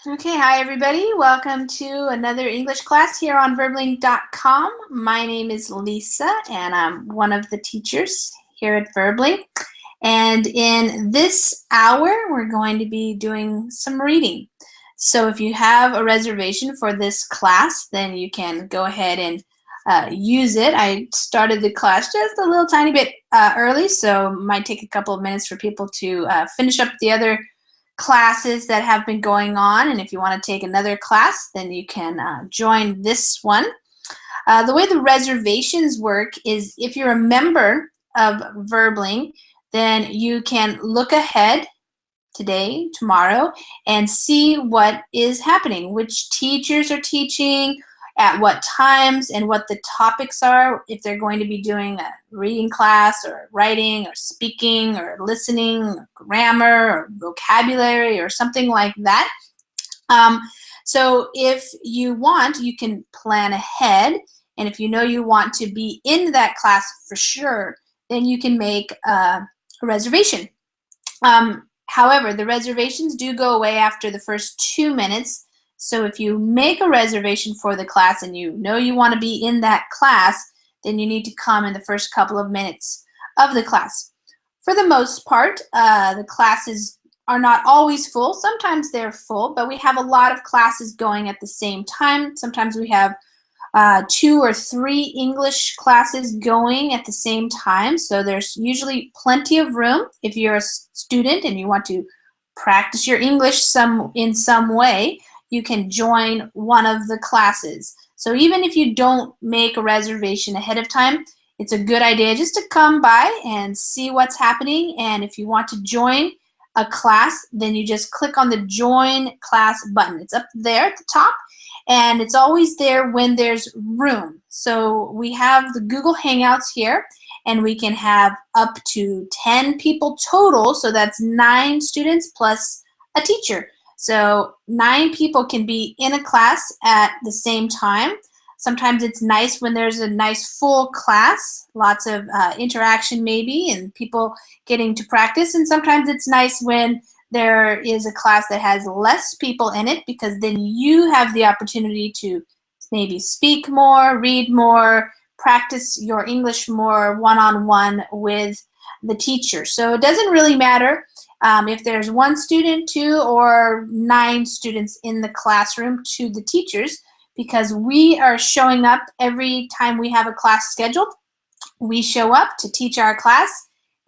Okay, hi everybody. Welcome to another English class here on Verbling.com. My name is Lisa and I'm one of the teachers here at Verbling. And in this hour, we're going to be doing some reading. So if you have a reservation for this class, then you can go ahead and use it. I started the class just a little tiny bit early, so it might take a couple of minutes for people to finish up the other classes that have been going on, and if you want to take another class, then you can join this one. The way the reservations work is if you're a member of Verbling, then you can look ahead today, tomorrow, and see what is happening, which teachers are teaching, at what times, and what the topics are, if they're going to be doing a reading class or writing or speaking or listening, or grammar or vocabulary or something like that. So if you want, you can plan ahead, and if you know you want to be in that class for sure, then you can make a reservation. However, the reservations do go away after the first 2 minutes. So if you make a reservation for the class and you know you want to be in that class, then you need to come in the first couple of minutes of the class. For the most part, the classes are not always full. Sometimes they're full, but we have a lot of classes going at the same time. Sometimes we have 2 or 3 English classes going at the same time, so there's usually plenty of room. If you're a student and you want to practice your English in some way, you can join one of the classes. So even if you don't make a reservation ahead of time, it's a good idea just to come by and see what's happening, and if you want to join a class, then you just click on the Join Class button. It's up there at the top, and it's always there when there's room. So we have the Google Hangouts here, and we can have up to 10 people total, so that's 9 students plus a teacher. So 9 people can be in a class at the same time. Sometimes it's nice when there's a nice full class, lots of interaction maybe, and people getting to practice. And sometimes it's nice when there is a class that has less people in it, because then you have the opportunity to maybe speak more, read more, practice your English more one-on-one with the teacher. So it doesn't really matter if there's 1 student, 2, or 9 students in the classroom to the teachers, because we are showing up every time we have a class scheduled. We show up to teach our class,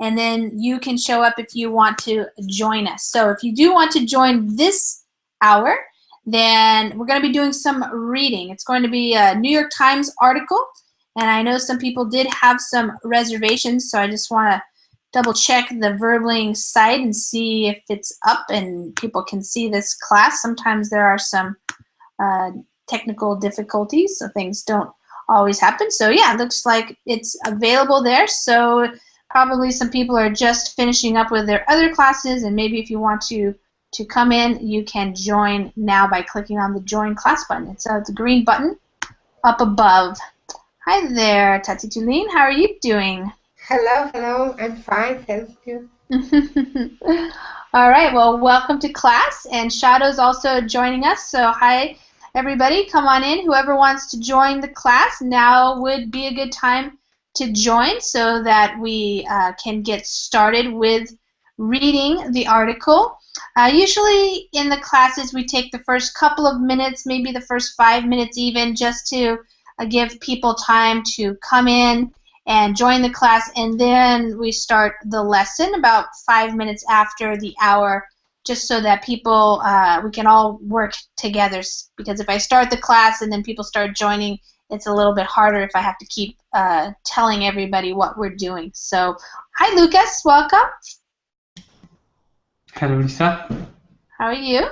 and then you can show up if you want to join us. So if you do want to join this hour, then we're going to be doing some reading. It's going to be a New York Times article, and I know some people did have some reservations, so I just want to double check the Verbling site and see if it's up and people can see this class. Sometimes there are some technical difficulties, so things don't always happen. So yeah, it looks like it's available there. So probably some people are just finishing up with their other classes, and maybe if you want to come in, you can join now by clicking on the Join Class button. It's the green button up above. Hi there, Tati Tulin. How are you doing? Hello, I'm fine, thank you. All right, well, welcome to class, and Shadow's also joining us, so hi everybody, come on in. Whoever wants to join the class, now would be a good time to join so that we can get started with reading the article. Usually in the classes we take the first couple of minutes, maybe the first 5 minutes even, just to give people time to come in and join the class, and then we start the lesson about 5 minutes after the hour, just so that people, we can all work together, because if I start the class and then people start joining, it's a little bit harder if I have to keep telling everybody what we're doing. So, hi Lucas, welcome. Hello, Lisa. How are you?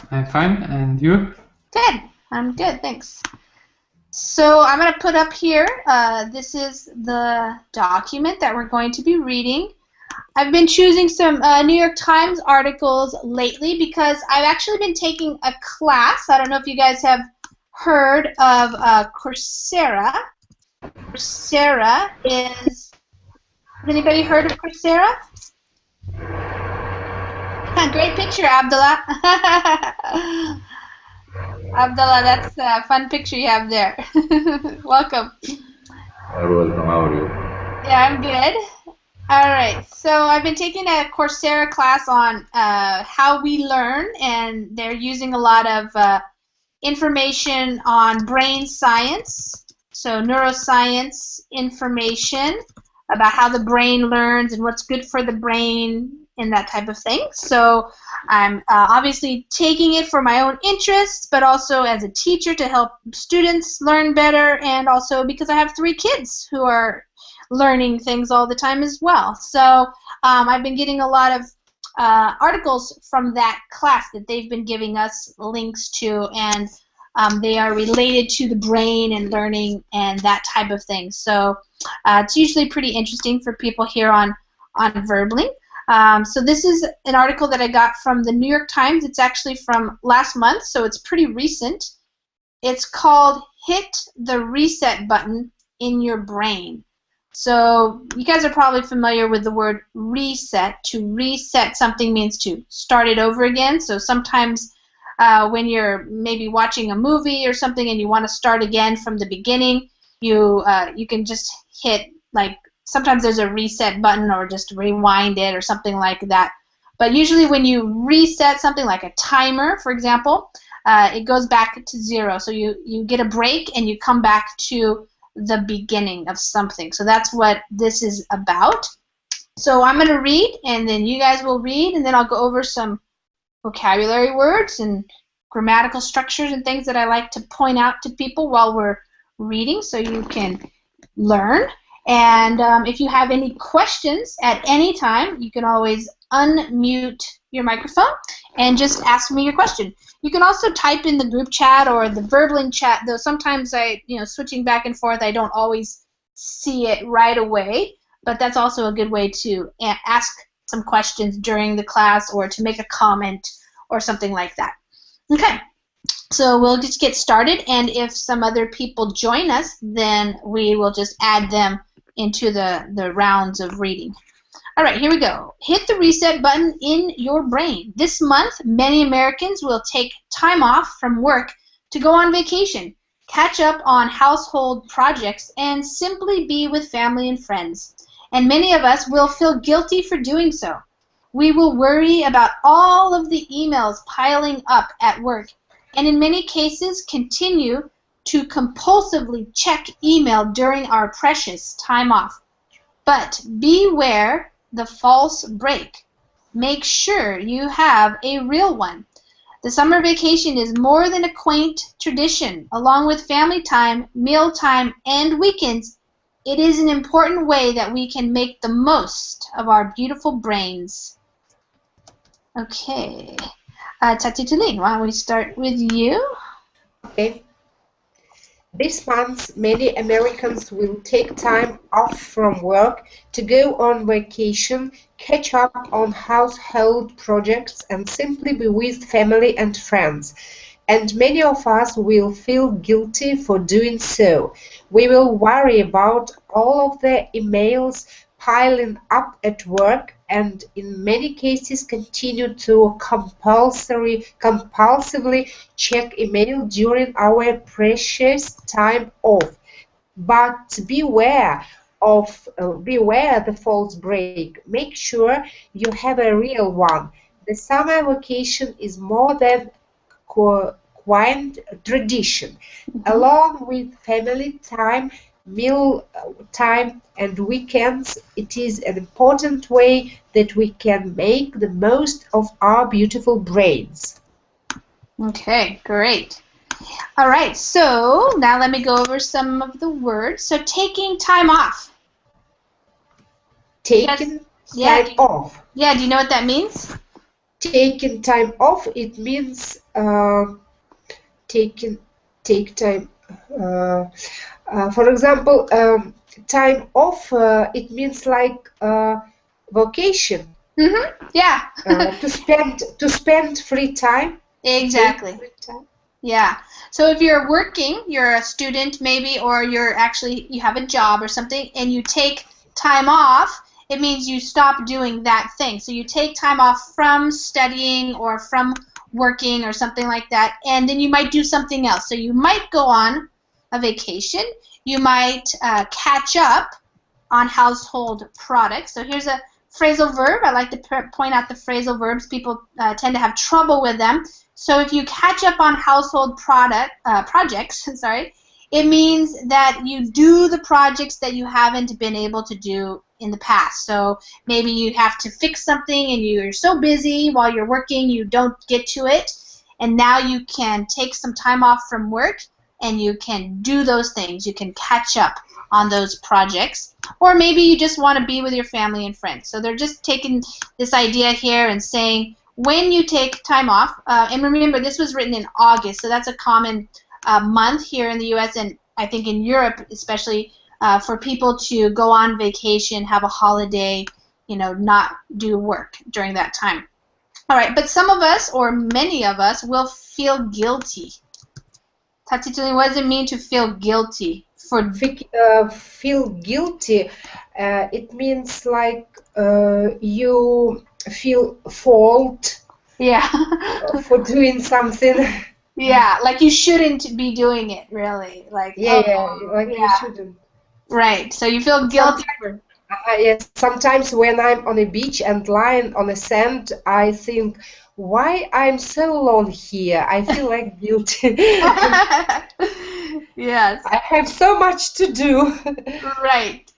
I'm fine, and you? Good. I'm good, thanks. So I'm going to put up here, this is the document that we're going to be reading. I've been choosing some New York Times articles lately because I've actually been taking a class. I don't know if you guys have heard of Coursera. Coursera is, has anybody heard of Coursera? Great picture, Abdullah. Abdullah, that's a fun picture you have there. Welcome. You're welcome. How are you? Yeah, I'm good. All right, so I've been taking a Coursera class on how we learn, and they're using a lot of information on brain science, so neuroscience information about how the brain learns and what's good for the brain and that type of thing. So I'm obviously taking it for my own interests, but also as a teacher to help students learn better, and also because I have 3 kids who are learning things all the time as well. So I've been getting a lot of articles from that class that they've been giving us links to, and they are related to the brain and learning and that type of thing. So it's usually pretty interesting for people here on Verbling. So this is an article that I got from the New York Times. It's actually from last month, so it's pretty recent. It's called "Hit the Reset Button in Your Brain." So you guys are probably familiar with the word reset. To reset something means to start it over again. So sometimes when you're maybe watching a movie or something and you want to start again from the beginning, you can just hit, like, sometimes there's a reset button or just rewind it or something like that. But usually when you reset something like a timer, for example, it goes back to 0. So you get a break and you come back to the beginning of something. So that's what this is about. So I'm going to read, and then you guys will read, and then I'll go over some vocabulary words and grammatical structures and things that I like to point out to people while we're reading so you can learn. And if you have any questions at any time, you can always unmute your microphone and just ask me your question. You can also type in the group chat or the Verbling chat, though sometimes switching back and forth, I don't always see it right away, but that's also a good way to ask some questions during the class or to make a comment or something like that. Okay, so we'll just get started, and if some other people join us, then we will just add them into the rounds of reading. All right, here we go. Hit the reset button in your brain. This month, many Americans will take time off from work to go on vacation, catch up on household projects, and simply be with family and friends. And many of us will feel guilty for doing so. We will worry about all of the emails piling up at work, and in many cases continue to compulsively check email during our precious time off. But beware the false break. Make sure you have a real one. The summer vacation is more than a quaint tradition. Along with family time, meal time, and weekends, it is an important way that we can make the most of our beautiful brains. Okay. Tati Tulin, why don't we start with you? Okay. This month, many Americans will take time off from work to go on vacation, catch up on household projects, and simply be with family and friends. And many of us will feel guilty for doing so. We will worry about all of the emails piling up at work, and in many cases continue to compulsively check email during our precious time off. But beware the false break. Make sure you have a real one. The summer vacation is more than quaint tradition. Along with family time, meal time, and weekends, it is an important way that we can make the most of our beautiful brains. Okay, great. All right, so now let me go over some of the words. So taking time off. Taking time off. Yeah, do you know what that means? Taking time off, it means take time. For example, time off, it means like vacation. Yeah. to spend free time. Exactly. Free time. Yeah. So if you're working, you're a student maybe, or you have a job or something, and you take time off, it means you stop doing that thing. So you take time off from studying or from working or something like that, and then you might do something else. So you might go on a vacation. You might catch up on household products. So here's a phrasal verb. I like to point out the phrasal verbs. People tend to have trouble with them. So if you catch up on household projects, sorry, it means that you do the projects that you haven't been able to do in the past. So maybe you have to fix something and you're so busy while you're working you don't get to it, and now you can take some time off from work and you can do those things. You can catch up on those projects. Or maybe you just want to be with your family and friends. So they're just taking this idea here and saying when you take time off, and remember this was written in August, so that's a common month here in the U.S. and I think in Europe especially, for people to go on vacation, have a holiday, not do work during that time. All right, but some of us, or many of us, will feel guilty. Tatituli, what does it mean to feel guilty? Feel guilty, it means like you feel fault for doing something. Yeah, like you shouldn't be doing it, really. Like you shouldn't. Right, so you feel guilty. Yes, sometimes when I'm on a beach and lying on the sand, I think, why I'm so alone here? I feel like guilty. Yes. I have so much to do. Right.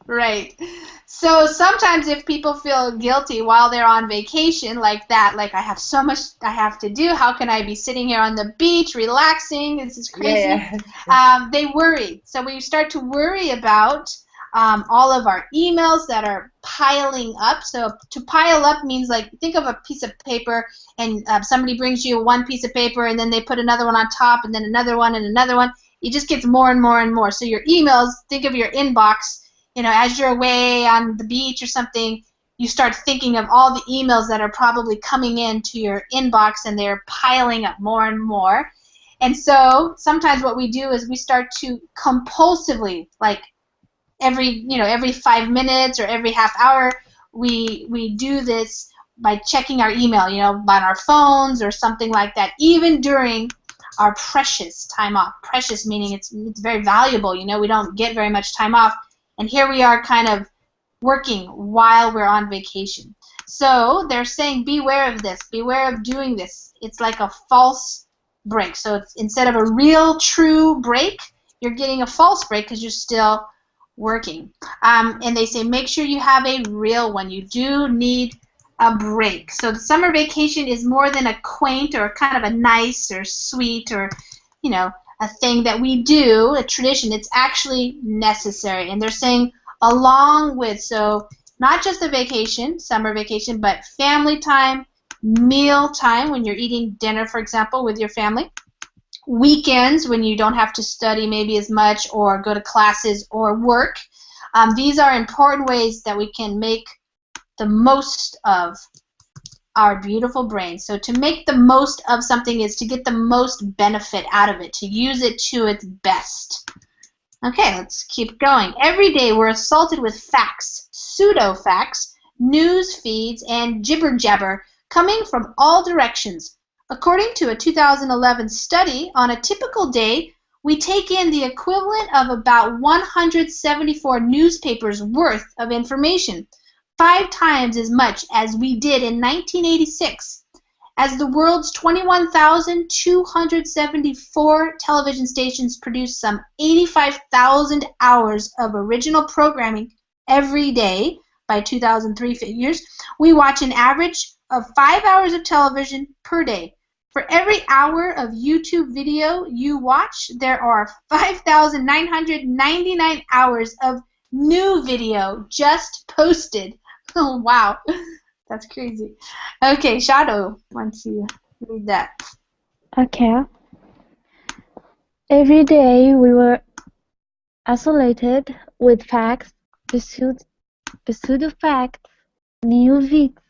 So sometimes if people feel guilty while they're on vacation like that, like I have so much I have to do, how can I be sitting here on the beach relaxing? This is crazy. Yeah. They worry. So we start to worry about all of our emails that are piling up. So to pile up means like think of a piece of paper and somebody brings you one piece of paper and then they put another one on top and then another one and another one. It just gets more and more and more. So your emails, think of your inbox, as you're away on the beach or something, you start thinking of all the emails that are probably coming into your inbox and they're piling up more and more. And so sometimes what we do is we start to compulsively, like every 5 minutes or every half hour, we do this by checking our email, on our phones or something like that, even during our precious time off. Precious meaning it's very valuable. We don't get very much time off, and here we are kind of working while we're on vacation. So they're saying beware of this, beware of doing this. It's like a false break. So it's, instead of a real true break, you're getting a false break because you're still working. And they say make sure you have a real one. You do need a break. So the summer vacation is more than a quaint or kind of a nice or sweet or a thing that we do, a tradition. It's actually necessary. And they're saying along with, so not just a vacation, summer vacation, but family time, meal time when you're eating dinner, for example, with your family, weekends when you don't have to study maybe as much or go to classes or work. These are important ways that we can make the most of our beautiful brain. So to make the most of something is to get the most benefit out of it, to use it to its best. Okay, let's keep going. Every day we're assaulted with facts, pseudo-facts, news feeds, and jibber-jabber coming from all directions. According to a 2011 study, on a typical day, we take in the equivalent of about 174 newspapers worth of information, 5 times as much as we did in 1986. As the world's 21,274 television stations produce some 85,000 hours of original programming every day, by 2003 figures, we watch an average of 5 hours of television per day. For every hour of YouTube video you watch, there are 5,999 hours of new video just posted. Oh, wow. That's crazy. Okay, Shadow wants you to read that. Okay. Every day we were isolated with facts, pseudo-facts, new feeds,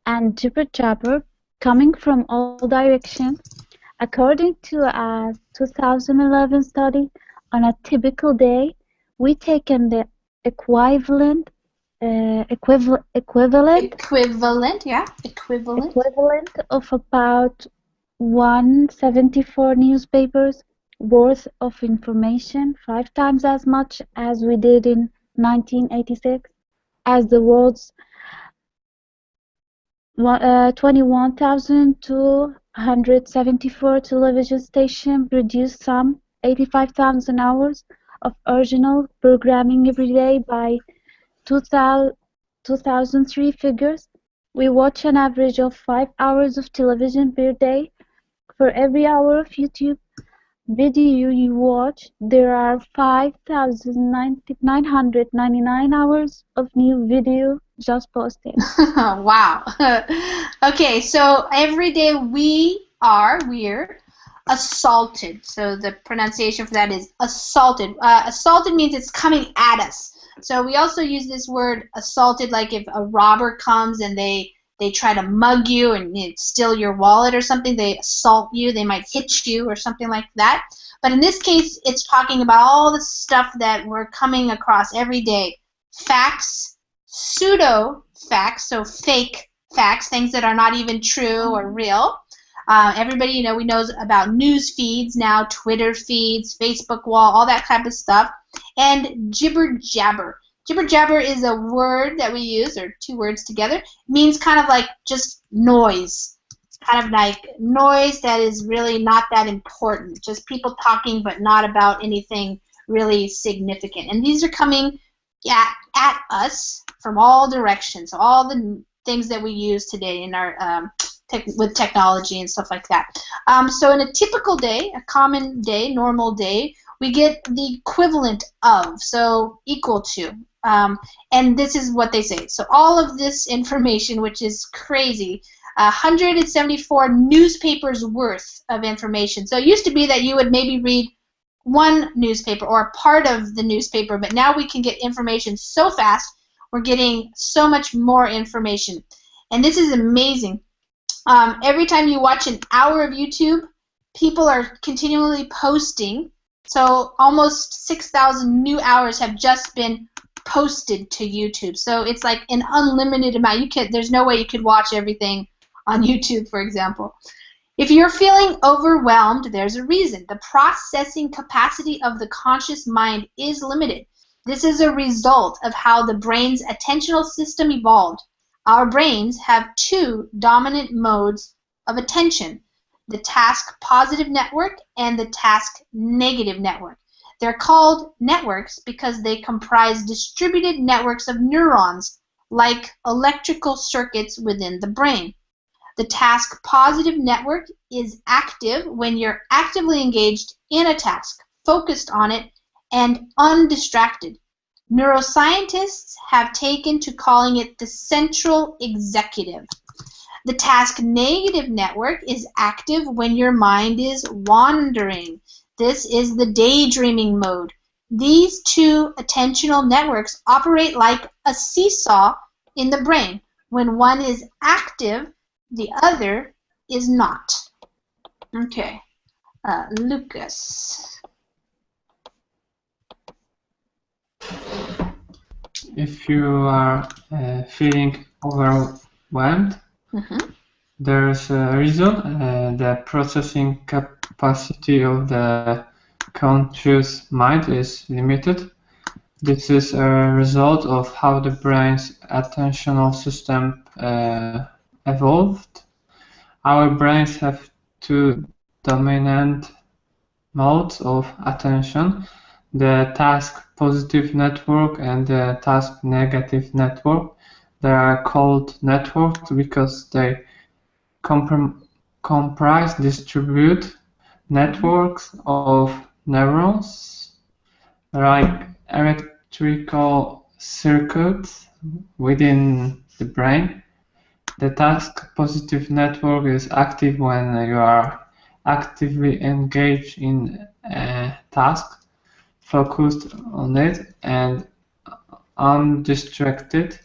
and jibber-jabber coming from all directions. According to a 2011 study, on a typical day, we take in the equivalent equivalent Yeah, equivalent. equivalent of about 174 newspapers worth of information, 5 times as much as we did in 1986, as the world's 21,274 television stations produce some 85,000 hours of original programming every day. By 2003 figures, we watch an average of 5 hours of television per day. For every hour of YouTube video you watch, there are 5,999 hours of new video just posted. Wow. Okay, so every day we're assaulted. So the pronunciation for that is assaulted. Assaulted means it's coming at us. So we also use this word assaulted, like if a robber comes and they try to mug you and steal your wallet or something, they assault you, they might hit you or something like that. But in this case, it's talking about all the stuff that we're coming across every day. Facts, pseudo-facts, so fake facts, things that are not even true or real. Everybody, we knows about news feeds now, Twitter feeds, Facebook wall, all that type of stuff. And jibber-jabber. Jibber-jabber is a word that we use, or two words together. It means kind of like just noise. Kind of like noise that is really not that important. Just people talking, but not about anything really significant. And these are coming at us from all directions, all the things that we use today in our with technology and stuff like that. So in a typical day, a common day, normal day, we get the equivalent of, so equal to. And this is what they say. So all of this information, which is crazy, 174 newspapers worth of information. So it used to be that you would maybe read one newspaper or a part of the newspaper, but now we can get information so fast. We're getting so much more information. And this is amazing. Every time you watch an hour of YouTube, people are continually posting. So almost 6,000 new hours have just been posted to YouTube. So it's like an unlimited amount. There's no way you could watch everything on YouTube, for example. If you're feeling overwhelmed, there's a reason. The processing capacity of the conscious mind is limited. This is a result of how the brain's attentional system evolved. Our brains have two dominant modes of attention, the task positive network and the task negative network. They're called networks because they comprise distributed networks of neurons, like electrical circuits within the brain. The task positive network is active when you're actively engaged in a task, focused on it, and undistracted. Neuroscientists have taken to calling it the central executive. The task negative network is active when your mind is wandering. This is the daydreaming mode. These two attentional networks operate like a seesaw in the brain. When one is active, the other is not. Okay, Lucas. If you are feeling overwhelmed, there's a reason. The processing capacity of the conscious mind is limited. This is a result of how the brain's attentional system evolved. Our brains have two dominant modes of attention, the task positive network and the task negative network. They are called networks because they comprise distributed networks of neurons, like electrical circuits within the brain. The task positive network is active when you are actively engaged in a task, focused on it, and undistracted.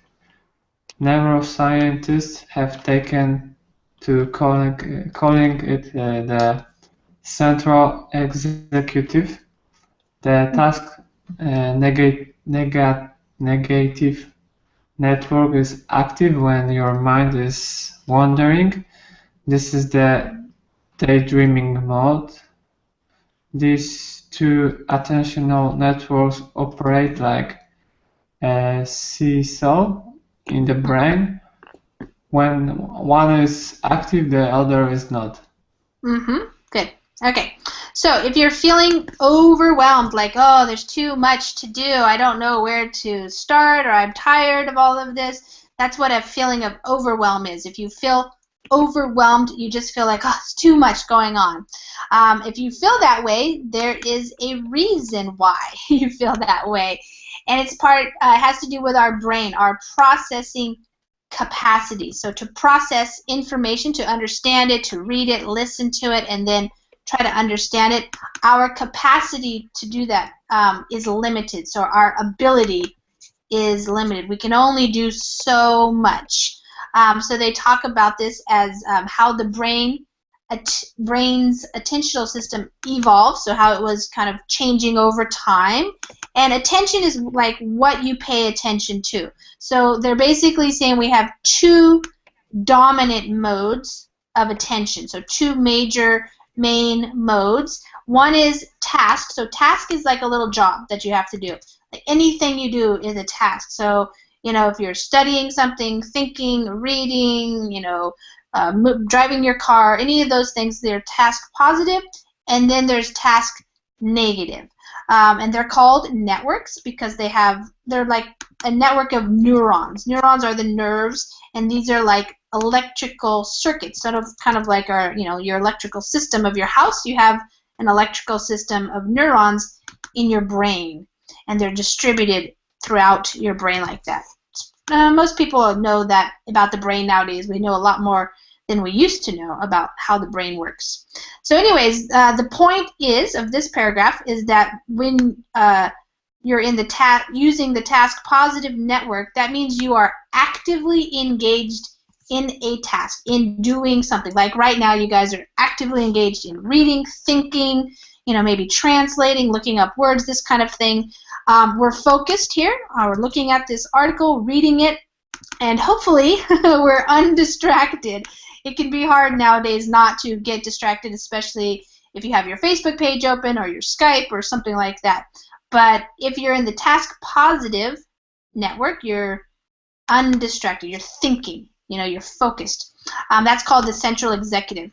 Neuroscientists have taken to calling it the central executive. The task negative network is active when your mind is wandering. This is the daydreaming mode. These two attentional networks operate like a seesaw in the brain. When one is active, the other is not. Good. Okay. So if you're feeling overwhelmed, like, oh, there's too much to do, I don't know where to start, or I'm tired of all of this, that's what a feeling of overwhelm is. If you feel overwhelmed, you just feel like, oh, it's too much going on. If you feel that way, there is a reason why you feel that way. And it's it has to do with our brain, our processing capacity. So to process information, to understand it, to read it, listen to it, and then try to understand it, our capacity to do that is limited. So our ability is limited. We can only do so much. So they talk about this as how the brain's attentional system evolved, so how it was kind of changing over time. And attention is like what you pay attention to. So they're basically saying we have two dominant modes of attention, so two major main modes. One is task. So task is like a little job that you have to do. Like anything you do is a task. So, you know, if you're studying something, thinking, reading, you know, driving your car, any of those things, they're task positive, and then there's task negative. And they're called networks because they're like a network of neurons. Neurons are the nerves, and these are like electrical circuits, sort of kind of like your electrical system of your house. You have an electrical system of neurons in your brain, and they're distributed throughout your brain like that. Most people know that about the brain nowadays. We know a lot more than we used to know about how the brain works. So anyways, the point of this paragraph is that when you're in using the task positive network, that means you are actively engaged in a task, in doing something. Like right now, you guys are actively engaged in reading, thinking, maybe translating, looking up words, this kind of thing. We're focused here. We're looking at this article, reading it, and hopefully we're undistracted. It can be hard nowadays not to get distracted, especially if you have your Facebook page open or your Skype or something like that. But if you're in the task positive network, you're undistracted, you're thinking, you're focused. That's called the central executive.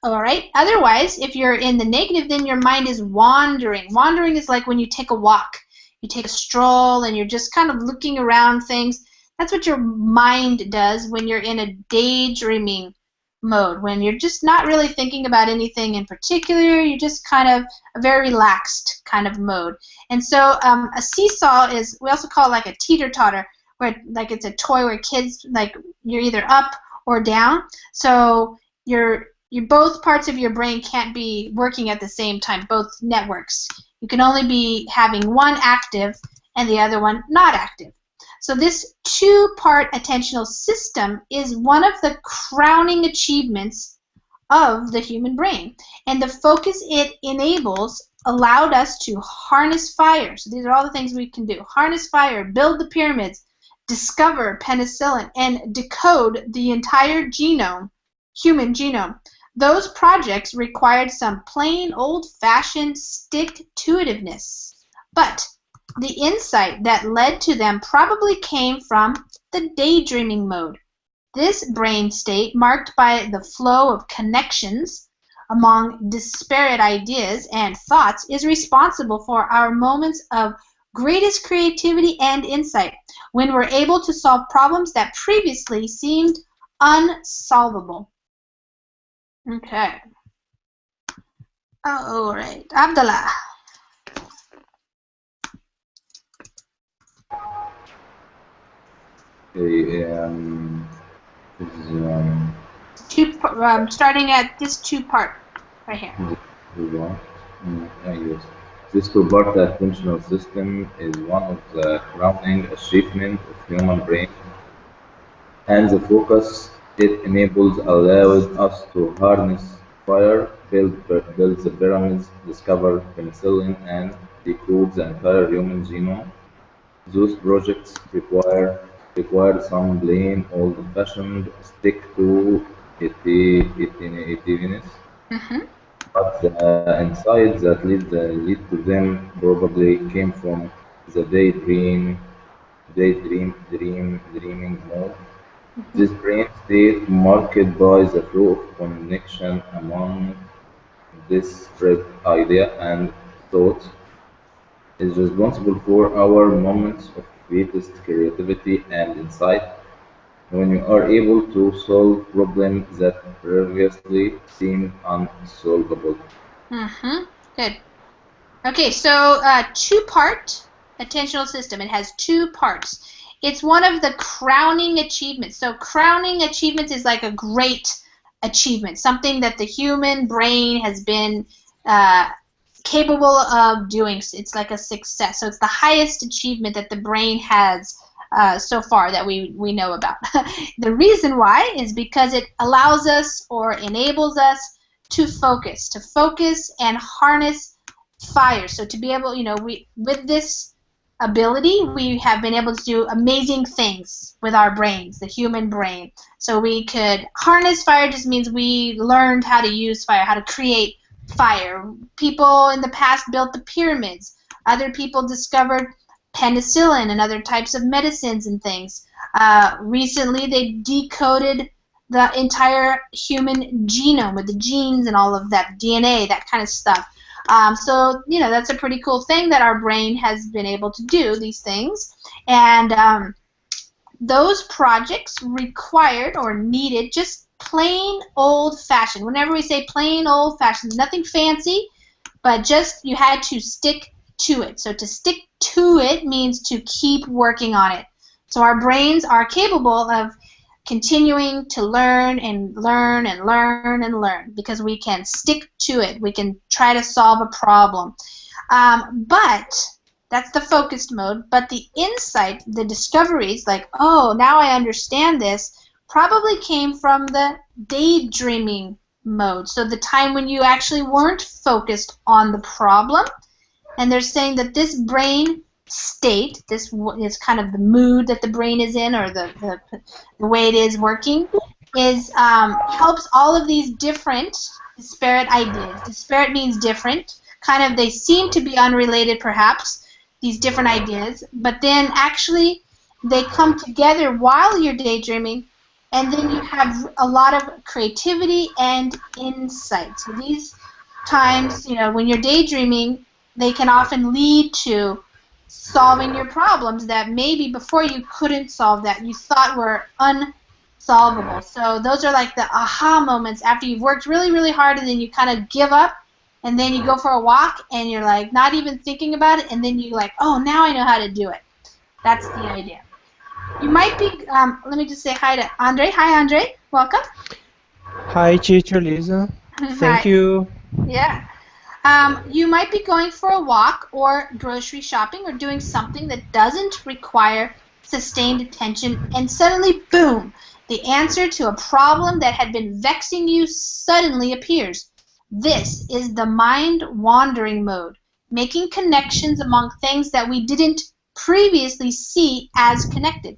All right. Otherwise, if you're in the negative, then your mind is wandering. Wandering is like when you take a walk, you take a stroll, and you're just kind of looking around things. That's what your mind does when you're in a daydreaming mode, when you're just not really thinking about anything in particular. You're just kind of a very relaxed kind of mode. And so a seesaw is, we also call it like a teeter-totter, where like it's a toy where kids, like you're either up or down. So both parts of your brain can't be working at the same time, both networks. You can only be having one active and the other one not active. So this two-part attentional system is one of the crowning achievements of the human brain. And the focus it enables allowed us to harness fire. So these are all the things we can do. Harness fire, build the pyramids, discover penicillin, and decode the entire genome, human genome. Those projects required some plain old-fashioned stick-to-itiveness. But the insight that led to them probably came from the daydreaming mode. This brain state, marked by the flow of connections among disparate ideas and thoughts, is responsible for our moments of greatest creativity and insight, when we're able to solve problems that previously seemed unsolvable. Okay. All right, Abdullah. Okay, Starting at this two-part right here. yes. This two-part attentional system is one of the crowning achievements of human brain, and the focus it enables allowed us to harness fire, build the pyramids, discover penicillin, and decode the entire human genome. Those projects require require some plain old-fashioned stick-to-itiveness, Mm-hmm. but the insights that lead to them probably came from the dreaming mode. Mm-hmm. This brain state, marked by the flow of connection among disparate idea and thoughts, is responsible for our moments of greatest creativity and insight. When you are able to solve problems that previously seemed unsolvable. Mm-hmm. Good. Okay, so two-part attentional system. It has two parts. It's one of the crowning achievements. So crowning achievements is like a great achievement, something that the human brain has been uh, capable of doing. It's like a success. So it's the highest achievement that the brain has so far that we know about. The reason why is because it allows us or enables us to focus and harness fire. So to be able, we with this ability, we have been able to do amazing things with our brains, the human brain. So we could harness fire just means we learned how to use fire, how to create fire. People in the past built the pyramids. Other people discovered penicillin and other types of medicines and things. Recently, they decoded the entire human genome with the genes and all of that DNA, that kind of stuff. So, that's a pretty cool thing that our brain has been able to do, these things. And those projects required or needed just plain old-fashioned. Whenever we say plain old-fashioned, nothing fancy, but just you had to stick to it. So to stick to it means to keep working on it. So our brains are capable of continuing to learn and learn and learn and learn because we can stick to it. We can try to solve a problem. But that's the focused mode. But the insight, the discoveries, like, oh, now I understand this, probably came from the daydreaming mode. So the time when you actually weren't focused on the problem. And they're saying that this brain state, this is kind of the mood that the brain is in, or the way it is working, is helps all of these different disparate ideas. Disparate means different. Kind of, they seem to be unrelated, perhaps, these different ideas, but then actually they come together while you're daydreaming, and then you have a lot of creativity and insight. So these times, when you're daydreaming, they can often lead to solving your problems that maybe before you couldn't solve, that you thought were unsolvable. So those are like the aha moments after you've worked really, really hard and then you kind of give up and then you go for a walk and you're like not even thinking about it and then you like, oh, now I know how to do it. That's the idea. You might be, let me just say hi to Andre. Hi, Andre. Welcome. Hi, teacher Lisa. Thank Hi. you. Yeah. You might be going for a walk or grocery shopping or doing something that doesn't require sustained attention, and suddenly, boom, the answer to a problem that had been vexing you suddenly appears. This is the mind-wandering mode, making connections among things that we didn't previously see as connected.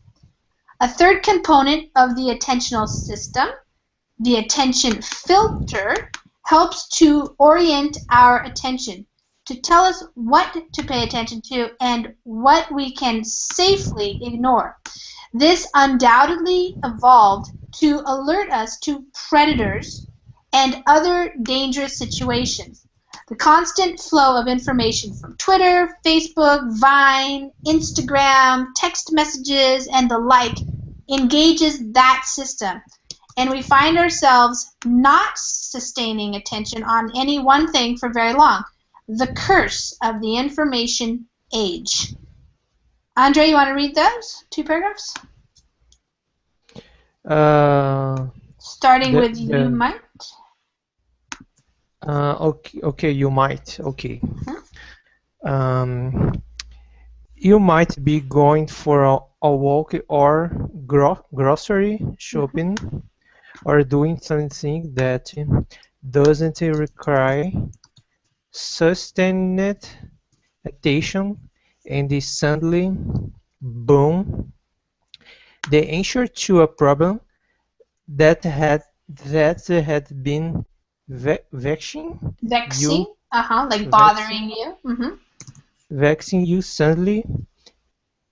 A third component of the attentional system, the attention filter, helps to orient our attention, to tell us what to pay attention to and what we can safely ignore. This undoubtedly evolved to alert us to predators and other dangerous situations. The constant flow of information from Twitter, Facebook, Vine, Instagram, text messages, and the like engages that system. And we find ourselves not sustaining attention on any one thing for very long. The curse of the information age. Andre, you want to read those two paragraphs? Starting with you might. Okay, you might. Okay. You might be going for a walk or grocery shopping, or doing something that doesn't require sustained attention, and suddenly, boom, the answer to a problem that had been vexing Vexing. you, Like bothering you. Mm-hmm. vexing you suddenly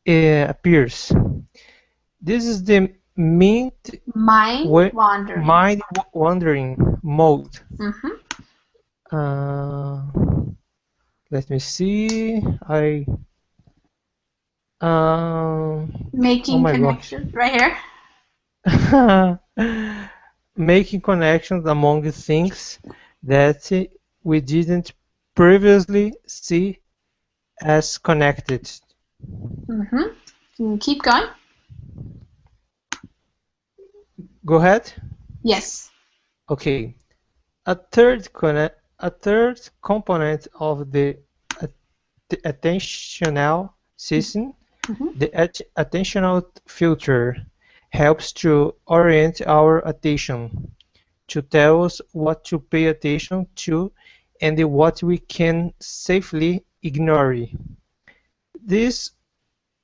appears. This is the mind Mind wandering. mind wandering mode. Mm-hmm. Let me see. Oh Making my gosh. connections right here. Making connections among the things that we didn't previously see as connected. Mm-hmm. Can you keep going? Go ahead. Yes. Okay. A third component of the attentional system, Mm-hmm. the attentional filter, helps to orient our attention, to tell us what to pay attention to and what we can safely ignore. This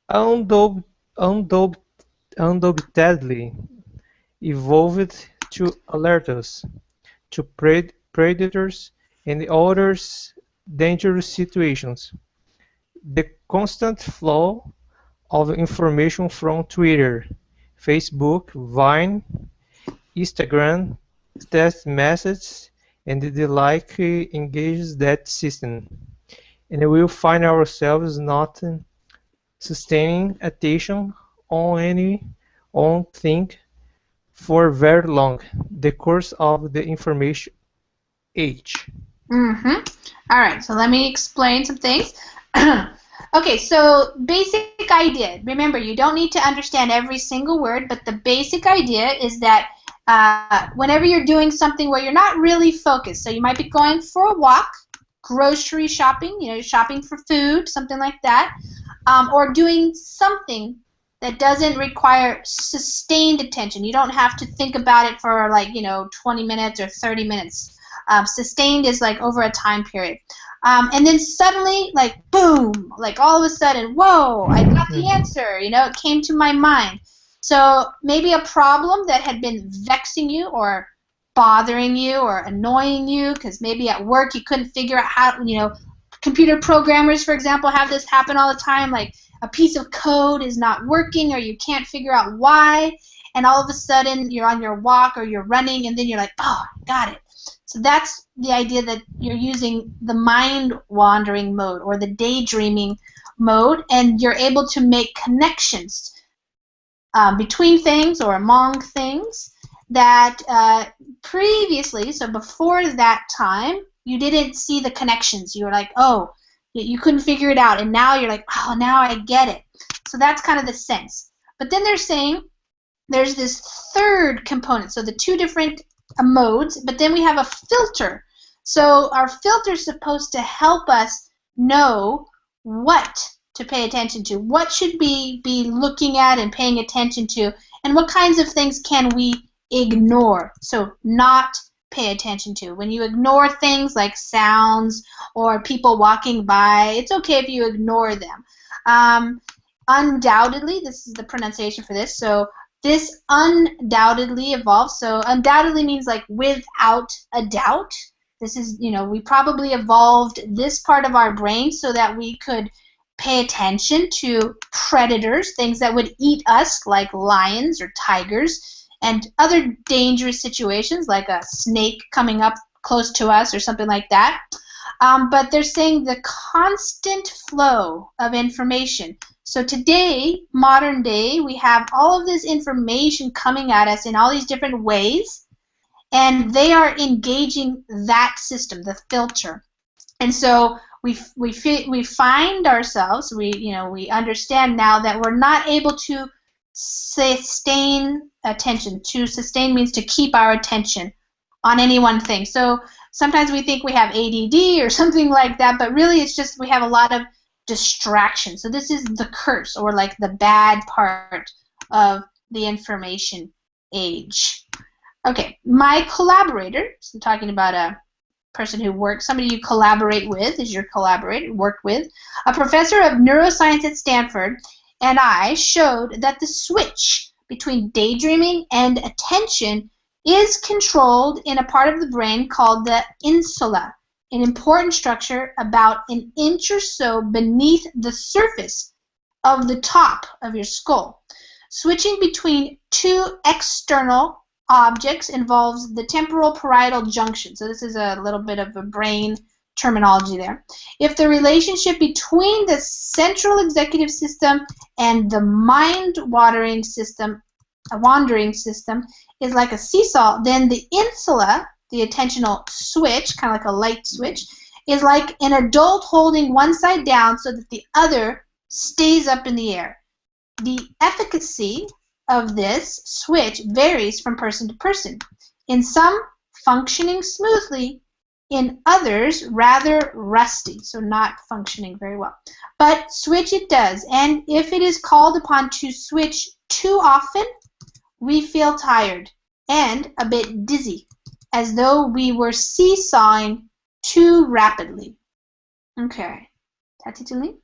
undoubt, undoubt, undoubtedly evolved to alert us to predators and other dangerous situations. The constant flow of information from Twitter, Facebook, Vine, Instagram, text messages, and the like engages that system, and we will find ourselves not sustaining attention on any one thing for very long. The course of the information age. Mm-hmm. All right, so let me explain some things. Okay, so basic idea. Remember, you don't need to understand every single word, but the basic idea is that whenever you're doing something where you're not really focused, so you might be going for a walk, grocery shopping, shopping for food, something like that, or doing something that doesn't require sustained attention. You don't have to think about it for 20 minutes or 30 minutes. Sustained is like over a time period. And then suddenly, like, boom, like all of a sudden, whoa, I got the answer, it came to my mind. So maybe a problem that had been vexing you or bothering you or annoying you, because maybe at work you couldn't figure out how, computer programmers, for example, have this happen all the time, like a piece of code is not working or you can't figure out why, and all of a sudden you're on your walk or you're running and then you're like, oh, got it. So that's the idea that you're using the mind-wandering mode or the daydreaming mode, and you're able to make connections between things or among things that previously, so before that time, you didn't see the connections. You were like, oh, you couldn't figure it out, and now you're like, oh, now I get it. So that's kind of the sense. But then they're saying there's this third component, so the two different modes, but then we have a filter. So our filter is supposed to help us know what to pay attention to, what should we be looking at and paying attention to, and what kinds of things can we ignore, so not pay attention to. When you ignore things like sounds or people walking by, it's okay if you ignore them. Undoubtedly, this is the pronunciation for this, so this undoubtedly evolved. So undoubtedly means like without a doubt. This is, we probably evolved this part of our brain so that we could pay attention to predators, things that would eat us, like lions or tigers, and other dangerous situations like a snake coming up close to us or something like that. But they're saying the constant flow of information. So today, modern day, we have all of this information coming at us in all these different ways, and they are engaging that system, the filter. And so we find ourselves, we understand now that we're not able to sustain attention. To sustain means to keep our attention on any one thing. So sometimes we think we have ADD or something like that, but really it's just we have a lot of distraction. So this is the curse, or like the bad part of the information age. Okay, my collaborator, so I'm talking about a person who works, somebody you collaborate with, is your collaborator, work with, a professor of neuroscience at Stanford, and I showed that the switch between daydreaming and attention is controlled in a part of the brain called the insula, an important structure about an inch or so beneath the surface of the top of your skull. Switching between two external objects involves the temporal parietal junction. So this is a little bit of a brain terminology there. If the relationship between the central executive system and the mind-wandering system is like a seesaw, then the insula, the attentional switch, kind of like a light switch, is like an adult holding one side down so that the other stays up in the air. The efficacy of this switch varies from person to person. In some, functioning smoothly, in others, rather rusty, so not functioning very well. But switch it does, and if it is called upon to switch too often, we feel tired and a bit dizzy, as though we were seesawing too rapidly. Okay. Tati Tulin?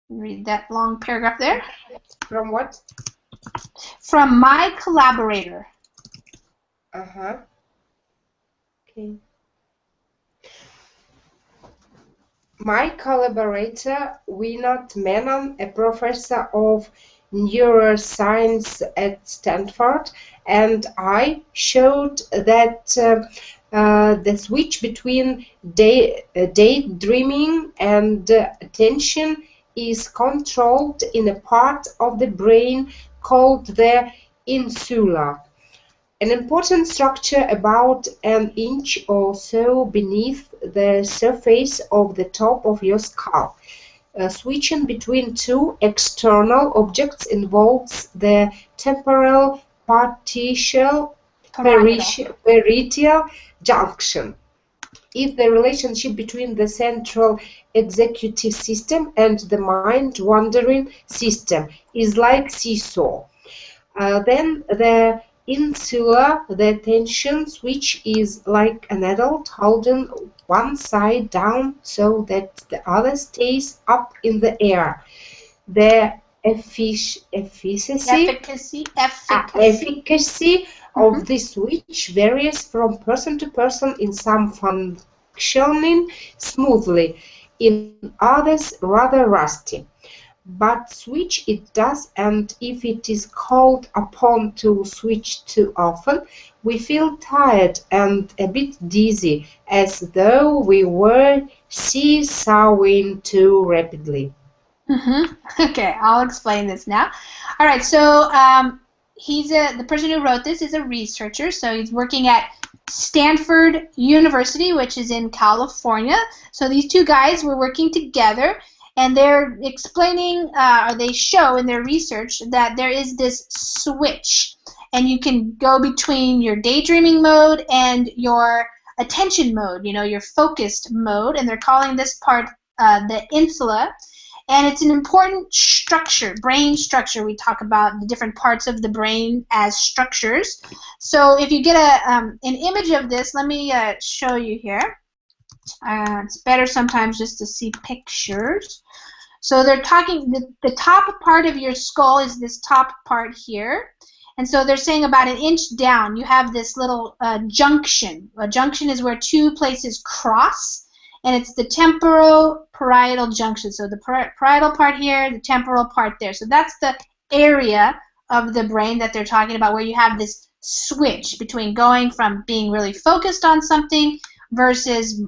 Read that long paragraph there. From what? From my collaborator. Uh-huh. Okay. My collaborator, Vinod Menon, a professor of neuroscience at Stanford, and I showed that the switch between daydreaming and attention is controlled in a part of the brain called the insula, an important structure about an inch or so beneath the surface of the top of your skull. Switching between two external objects involves the temporal parietal junction. If the relationship between the central executive system and the mind-wandering system is like seesaw, then the insula, the attention switch, is like an adult holding one side down so that the other stays up in the air. The efficacy of this switch varies from person to person, in some functioning smoothly, in others rather rusty. But switch it does, and if it is called upon to switch too often, we feel tired and a bit dizzy, as though we were seesawing too rapidly. Okay, I'll explain this now. All right, so the person who wrote this is a researcher, so he's working at Stanford University, which is in California. So these two guys were working together, and they're explaining, or they show in their research, that there is this switch, and you can go between your daydreaming mode and your attention mode, your focused mode, and they're calling this part the insula. And it's an important structure, brain structure. We talk about the different parts of the brain as structures. So if you get an image of this, let me show you here. It's better sometimes just to see pictures. So they're talking, the top part of your skull is this top part here. And so they're saying about an inch down, you have this little junction. A junction is where two places cross, and it's the temporal parietal junction. So the parietal part here, the temporal part there. So that's the area of the brain that they're talking about, where you have this switch between going from being really focused on something versus,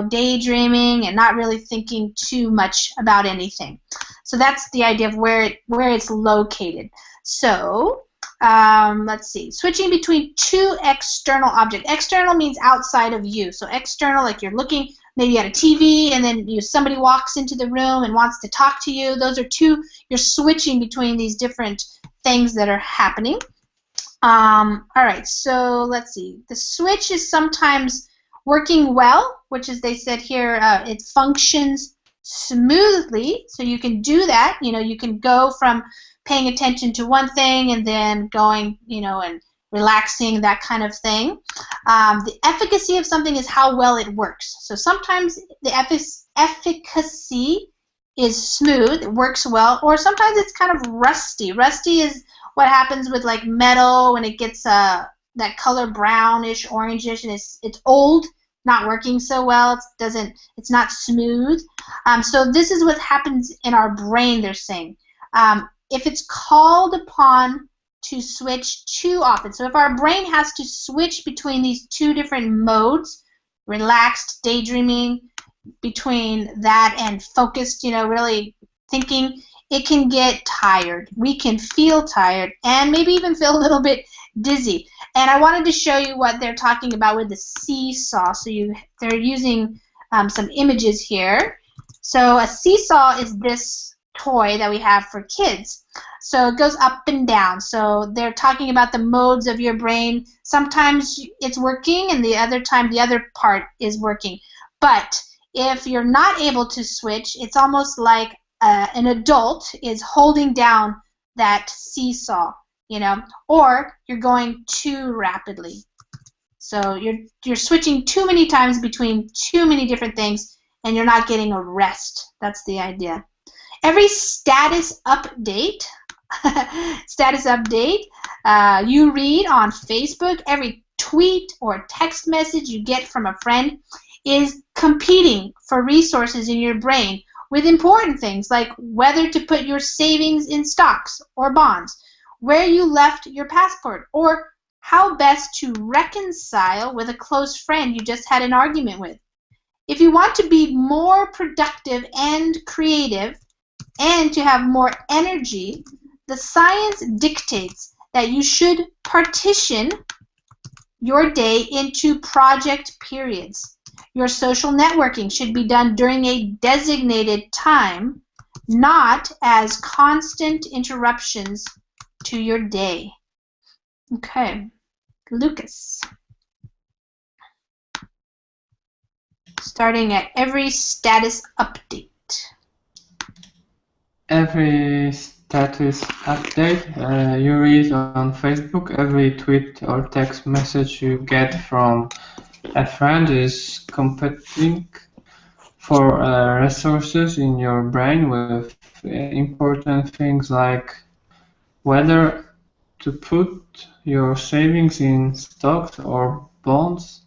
daydreaming and not really thinking too much about anything. So that's the idea of where it's located. So let's see. Switching between two external objects. External means outside of you. So external, like you're looking maybe at a TV, and then somebody walks into the room and wants to talk to you. Those are two. You're switching between these different things that are happening. All right. So let's see. The switch is sometimes working well, which is, they said here, it functions smoothly. So you can do that. You can go from paying attention to one thing and then going, and relaxing, that kind of thing. The efficacy of something is how well it works. So sometimes the efficacy is smooth, it works well, or sometimes it's kind of rusty. Rusty is what happens with like metal when it gets that color brownish, orangish, and it's old, not working so well. It's not smooth. So this is what happens in our brain, they're saying. If it's called upon to switch too often, so if our brain has to switch between these two different modes, relaxed daydreaming, between that and focused, really thinking, it can get tired. We can feel tired and maybe even feel a little bit dizzy. And I wanted to show you what they're talking about with the seesaw. So they're using some images here. So a seesaw is this toy that we have for kids. So it goes up and down. So they're talking about the modes of your brain. Sometimes it's working and the other time the other part is working. But if you're not able to switch, it's almost like an adult is holding down that seesaw, or you're going too rapidly. So you're switching too many times between too many different things, and you're not getting a rest. That's the idea. Every status update, you read on Facebook, every tweet or text message you get from a friend is competing for resources in your brain with important things like whether to put your savings in stocks or bonds, where you left your passport, or how best to reconcile with a close friend you just had an argument with. If you want to be more productive and creative and to have more energy, the science dictates that you should partition your day into project periods. Your social networking should be done during a designated time, not as constant interruptions to your day. Okay, Lucas. Starting at every status update. Every status update you read on Facebook, every tweet or text message you get from a friend is competing for resources in your brain with important things like whether to put your savings in stocks or bonds,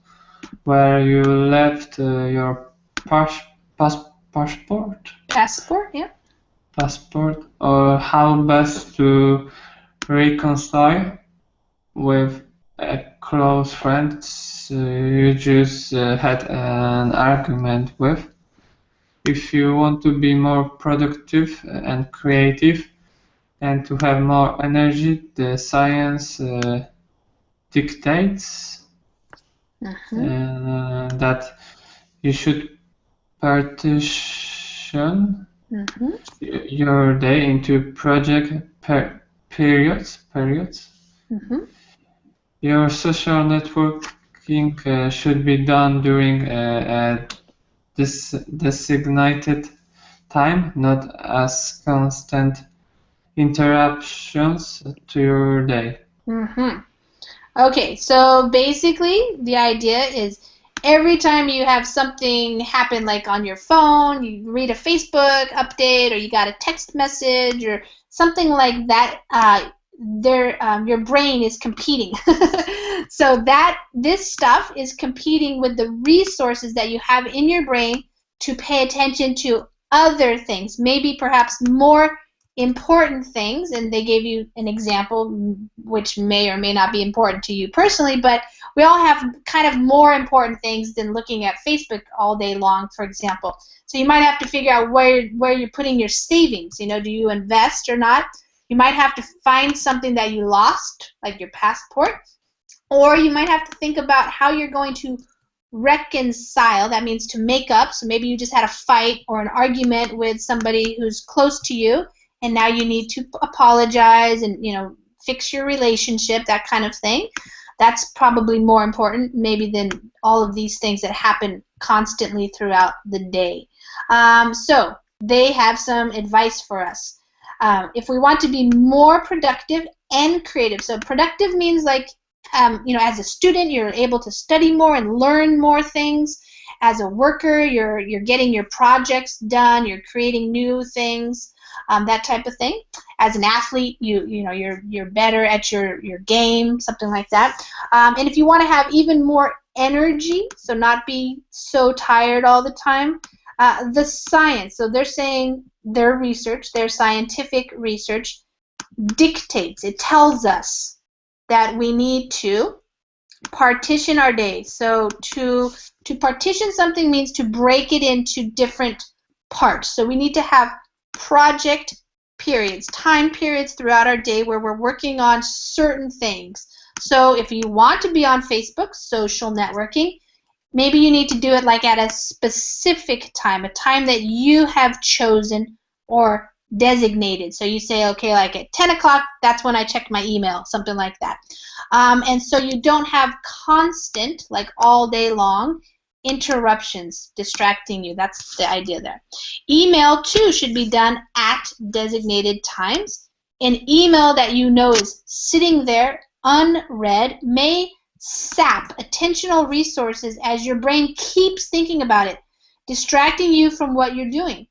where you left your passport, or how best to reconcile with a close friend you just had an argument with. If you want to be more productive and creative and to have more energy, the science dictates that you should partition your day into project periods. Your social networking should be done during a designated time, not as constant interruptions to your day. Okay, so basically the idea is every time you have something happen, like on your phone, you read a Facebook update, or you got a text message, or something like that, your brain is competing. So this stuff is competing with the resources that you have in your brain to pay attention to other things, maybe perhaps more important things, and they gave you an example which may or may not be important to you personally, but we all have kind of more important things than looking at Facebook all day long, for example. So you might have to figure out where you're putting your savings. Do you invest or not? You might have to find something that you lost, like your passport, or you might have to think about how you're going to reconcile. That means to make up. So maybe you just had a fight or an argument with somebody who's close to you, and now you need to apologize and fix your relationship, that kind of thing. That's probably more important maybe than all of these things that happen constantly throughout the day. So they have some advice for us. If we want to be more productive and creative, so productive means like, as a student, you're able to study more and learn more things. as a worker, you're getting your projects done, you're creating new things, that type of thing. As an athlete, you're better at your game, something like that. And if you want to have even more energy, so not be so tired all the time, the science. So they're saying their research, their scientific research dictates, it tells us that we need to partition our day. So to partition something means to break it into different parts. So we need to have project periods, time periods throughout our day where we're working on certain things. So if you want to be on Facebook, social networking, maybe you need to do it like at a specific time, a time that you have chosen or designated. So you say, okay, like at 10 o'clock, that's when I check my email, something like that. And so you don't have constant, like all day long, interruptions distracting you. That's the idea there. Email, too, should be done at designated times. An email that you know is sitting there unread may sap attentional resources as your brain keeps thinking about it, distracting you from what you're doing.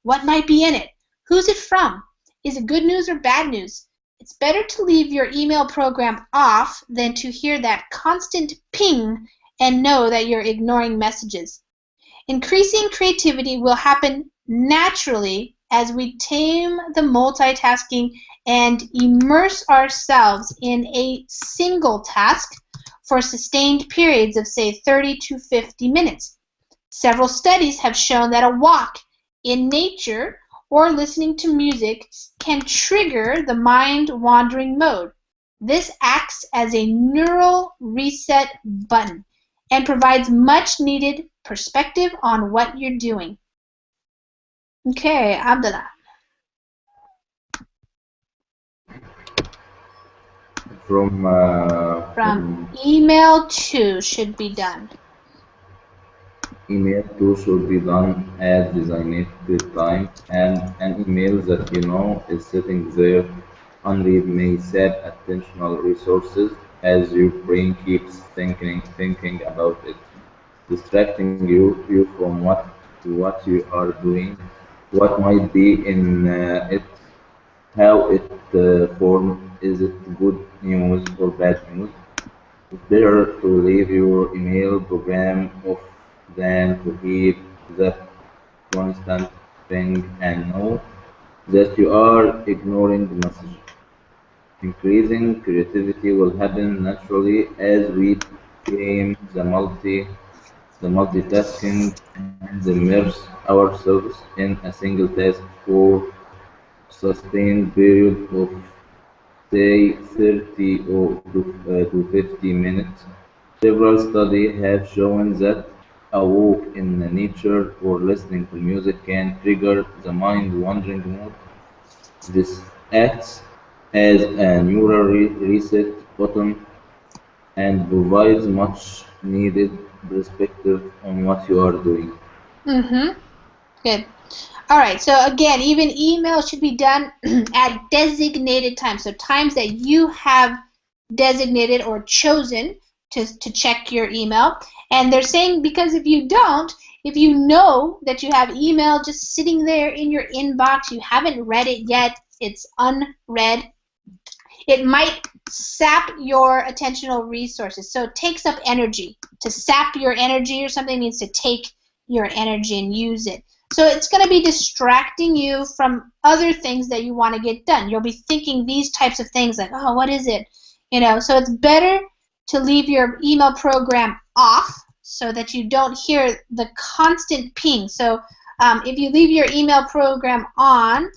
What might be in it? Who's it from? Is it good news or bad news? It's better to leave your email program off than to hear that constant ping and know that you're ignoring messages. Increasing creativity will happen naturally as we tame the multitasking and immerse ourselves in a single task for sustained periods of, say, 30 to 50 minutes. Several studies have shown that a walk in nature or listening to music can trigger the mind-wandering mode. This acts as a neural reset button and provides much-needed perspective on what you're doing. Okay, Abdullah. From email to should be done. email too should be done at designated time, and an email that you know is sitting there unread may sap attentional resources as your brain keeps thinking about it, distracting you from what you are doing, what might be in it, how it formed, is it good news or bad news. It's better to leave your email program off than to keep that constant ping and know that you are ignoring the message. Increasing creativity will happen naturally as we tame the multitasking and immerse ourselves in a single task for sustained period of say 30 to 50 minutes. Several studies have shown that a walk in nature or listening to music can trigger the mind-wandering mood. This acts as a neural reset button and provides much needed perspective on what you are doing. Mm-hmm. Good. All right, so again, even email should be done at designated times, so times that you have designated or chosen to check your email. And they're saying because if you don't, if you know that you have email just sitting there in your inbox, you haven't read it yet, it's unread, it might sap your attentional resources. So it takes up energy. To sap your energy or something means to take your energy and use it. So it's going to be distracting you from other things that you want to get done. You'll be thinking these types of things like, oh, what is it? So it's better to leave your email program off so that you don't hear the constant ping. So if you leave your email program on,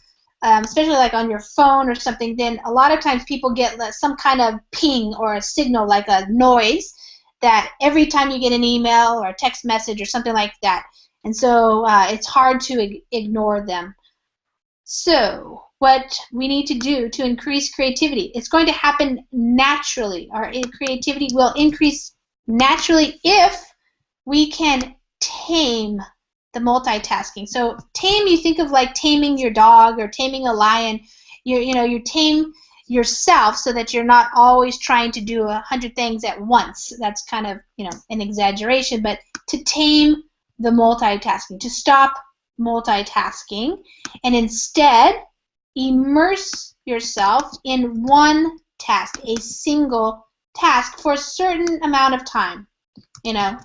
especially like on your phone or something, then a lot of times people get some kind of ping or a signal, like a noise, that every time you get an email or a text message or something like that. And so it's hard to ignore them. So what we need to do to increase creativity, it's going to happen naturally. Our creativity will increase naturally if we can tame the multitasking. So tame, you think of like taming your dog or taming a lion. You tame yourself so that you're not always trying to do 100 things at once. That's kind of an exaggeration, but to tame the multitasking, to stop multitasking, and instead immerse yourself in one task, a single task for a certain amount of time,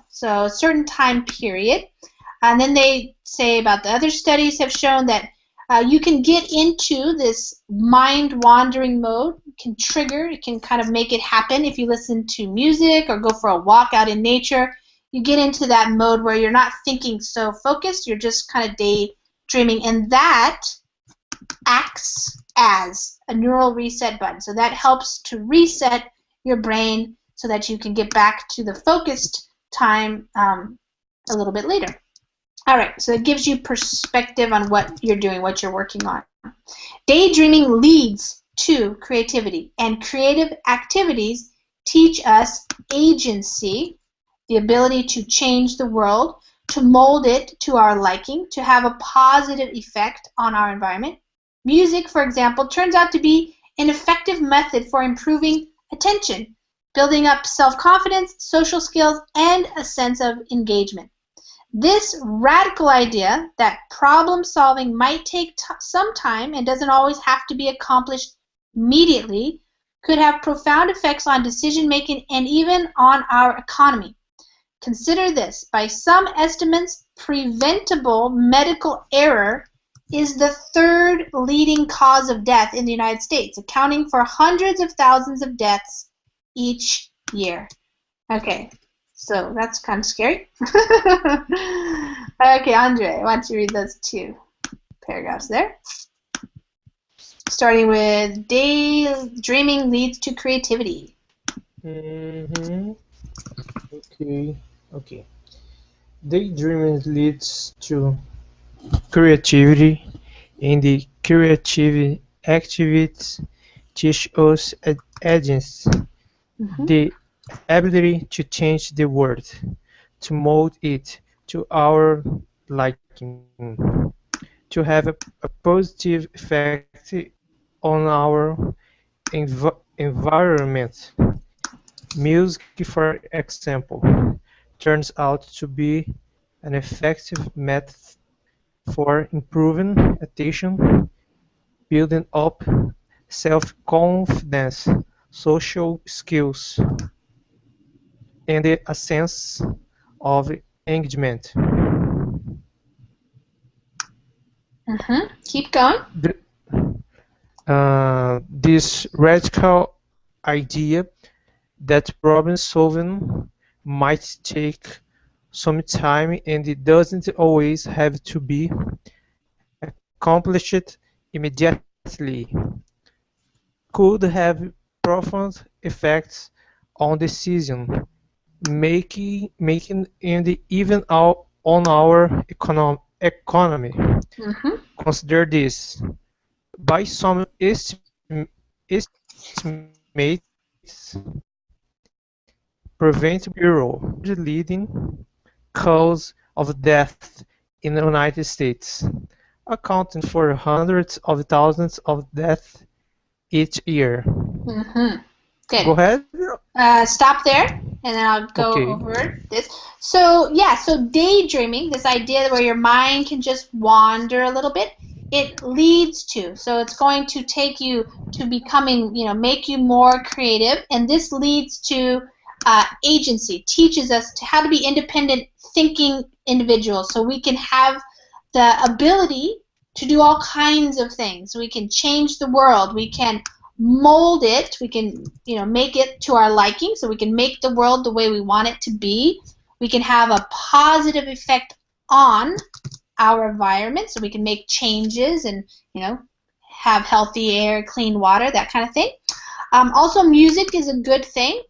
so a certain time period. And then they say about the other studies have shown that you can get into this mind-wandering mode. It can kind of make it happen if you listen to music or go for a walk out in nature. You get into that mode where you're not thinking so focused, you're just kind of daydreaming, and that acts as a neural reset button. So that helps to reset your brain so that you can get back to the focused time a little bit later. All right, so it gives you perspective on what you're doing, what you're working on. Daydreaming leads to creativity, and creative activities teach us agency, the ability to change the world, to mold it to our liking, to have a positive effect on our environment. Music, for example, turns out to be an effective method for improving attention, building up self-confidence, social skills, and a sense of engagement. This radical idea that problem-solving might take some time and doesn't always have to be accomplished immediately could have profound effects on decision-making and even on our economy. Consider this. By some estimates, preventable medical error is the third leading cause of death in the United States, accounting for hundreds of thousands of deaths each year. Okay, so that's kind of scary. Okay, Andre, why don't you read those two paragraphs there? Starting with daydreaming leads to creativity. Okay. Daydreaming leads to creativity, and the creative activities teach us agency, the ability to change the world, to mold it to our liking, to have a positive effect on our environment. Music, for example, turns out to be an effective method for improving attention, building up self-confidence, social skills, and a sense of engagement. Keep going. This radical idea that problem solving might take some time and it doesn't always have to be accomplished immediately could have profound effects on decision making and even on our economy. Consider this. By some estimates, Prevent Bureau, the leading cause of death in the United States, accounting for hundreds of thousands of deaths each year. Okay. Go ahead. Stop there, and then I'll go over this. So daydreaming, this idea where your mind can just wander a little bit, it leads to, so it's going to take you to becoming, make you more creative, and this leads to agency, teaches us how to be independent thinking individuals, so we can have the ability to do all kinds of things. We can change the world, we can mold it, we can make it to our liking, so we can make the world the way we want it to be. We can have a positive effect on our environment, so we can make changes and have healthy air, clean water, that kind of thing. Also, music is a good thing.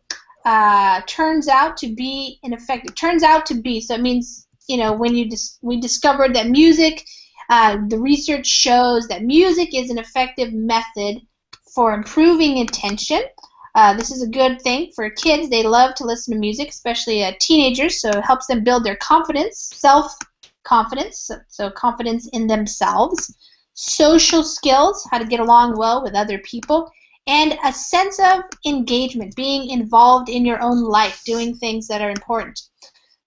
Turns out to be an effect. It turns out to be, so it means when we discovered that music, the research shows that music is an effective method for improving attention. This is a good thing for kids. They love to listen to music, especially teenagers, so it helps them build their confidence, self-confidence, so confidence in themselves, social skills, how to get along well with other people, and a sense of engagement, being involved in your own life, doing things that are important.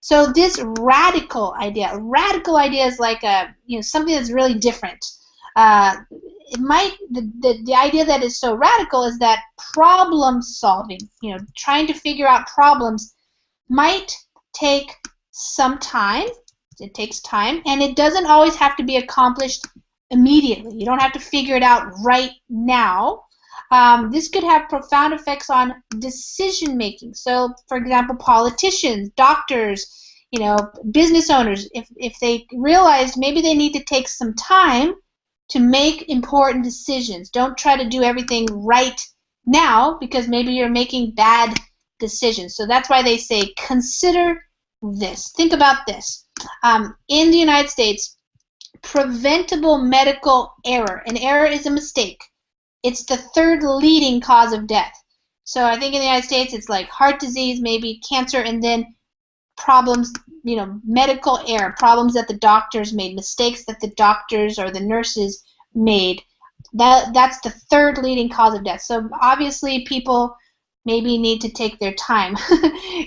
So this radical idea is like something that's really different. The idea that is so radical is that problem solving, trying to figure out problems might take some time. It takes time, and it doesn't always have to be accomplished immediately. You don't have to figure it out right now. This could have profound effects on decision making. So, for example, politicians, doctors, business owners, if they realize maybe they need to take some time to make important decisions. Don't try to do everything right now because maybe you're making bad decisions. So that's why they say consider this. Think about this. In the United States, preventable medical error. An error is a mistake. It's the third leading cause of death. So I think in the United States it's like heart disease, maybe cancer, and then problems, medical error, problems that the doctors made, mistakes that the doctors or the nurses made. That's the third leading cause of death. So obviously people maybe need to take their time.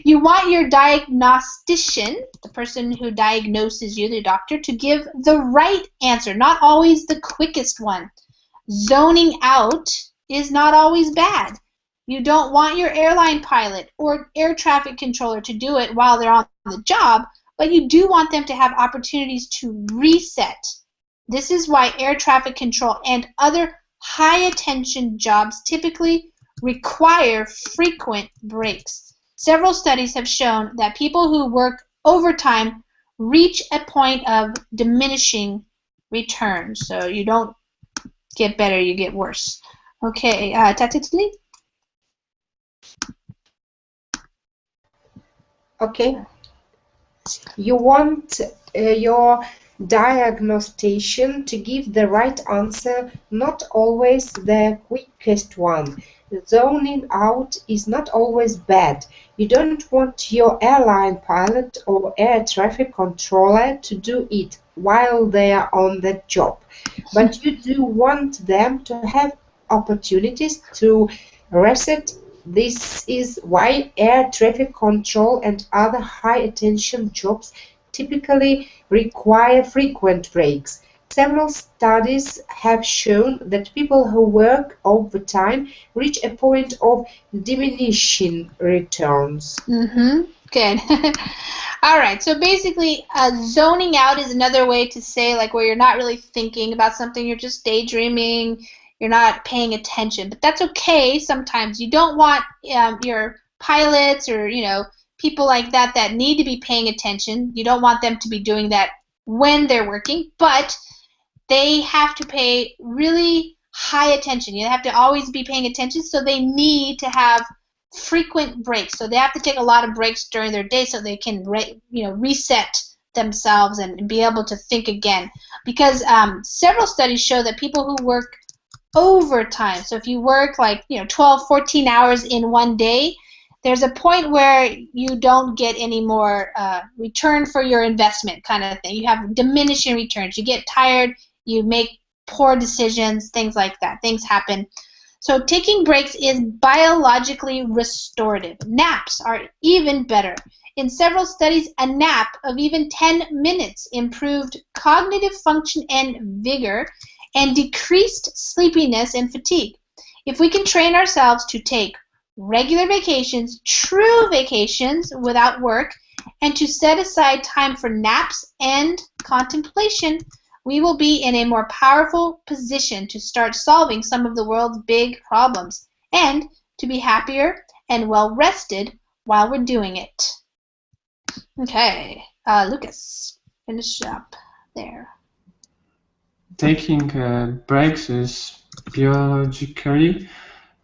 You want your diagnostician, the person who diagnoses you, the doctor, to give the right answer, not always the quickest one. Zoning out is not always bad. You don't want your airline pilot or air traffic controller to do it while they're on the job, but you do want them to have opportunities to reset. This is why air traffic control and other high attention jobs typically require frequent breaks. Several studies have shown that people who work overtime reach a point of diminishing returns. So you don't get better, you get worse. Okay, Tatitli? Okay. You want your diagnostician to give the right answer, not always the quickest one. Zoning out is not always bad. You don't want your airline pilot or air traffic controller to do it while they are on the job. But you do want them to have opportunities to reset. This is why air traffic control and other high attention jobs typically require frequent breaks. Several studies have shown that people who work overtime reach a point of diminishing returns. Good. All right, so basically zoning out is another way to say like where you're not really thinking about something, you're just daydreaming, you're not paying attention. But that's okay sometimes. You don't want your pilots or people like that that need to be paying attention. You don't want them to be doing that when they're working, but they have to pay really high attention. You have to always be paying attention, so they need to have frequent breaks. So they have to take a lot of breaks during their day so they can reset themselves and be able to think again. Because several studies show that people who work overtime, so if you work like 12, 14 hours in one day, there's a point where you don't get any more return for your investment kind of thing. You have diminishing returns. You get tired, you make poor decisions, things like that. Things happen. So taking breaks is biologically restorative. Naps are even better. In several studies, a nap of even 10 minutes improved cognitive function and vigor and decreased sleepiness and fatigue. If we can train ourselves to take regular vacations, true vacations without work, and to set aside time for naps and contemplation, we will be in a more powerful position to start solving some of the world's big problems and to be happier and well rested while we're doing it. Okay, Lucas, finish up there. Taking breaks is biologically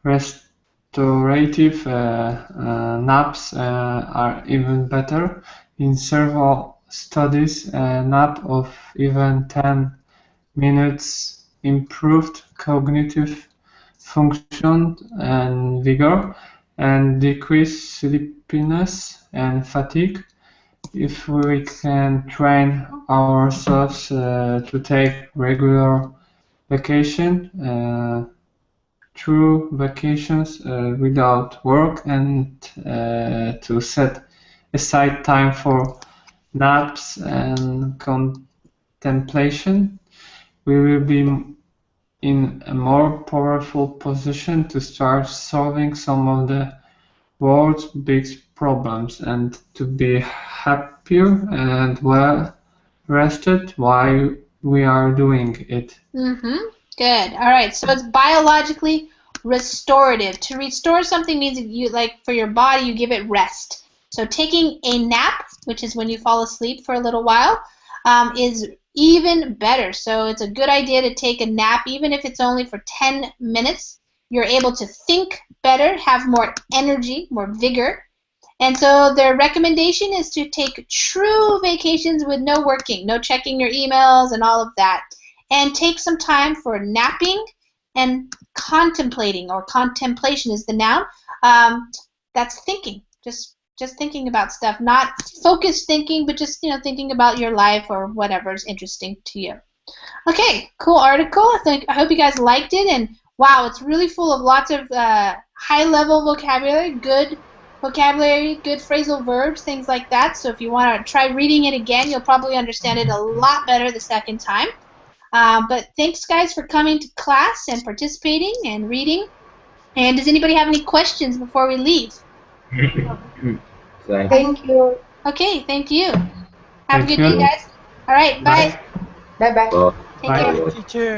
restorative. Naps are even better. In several studies, a nap of even 10 minutes improved cognitive function and vigor and decreased sleepiness and fatigue. If we can train ourselves to take regular vacation, true vacations without work, and to set aside time for naps and contemplation, we will be in a more powerful position to start solving some of the world's big problems and to be happier and well rested while we are doing it. Good. All right. So it's biologically restorative. To restore something means you, like, for your body, you give it rest. So taking a nap, which is when you fall asleep for a little while, is even better. So it's a good idea to take a nap, even if it's only for 10 minutes. You're able to think better, have more energy, more vigor. And so their recommendation is to take true vacations with no working, no checking your emails and all of that. And take some time for napping and contemplating, or contemplation is the noun. That's thinking, just thinking about stuff, not focused thinking, but just thinking about your life or whatever is interesting to you. Okay, cool article. I hope you guys liked it, and wow, it's really full of lots of high-level vocabulary, good phrasal verbs, things like that. So if you want to try reading it again, you'll probably understand it a lot better the second time. But thanks, guys, for coming to class and participating and reading. And does anybody have any questions before we leave? Thank you. Okay, thank you. Have a Thank good day, you. guys. All right, bye. Bye-bye. Bye. Take care. Teacher.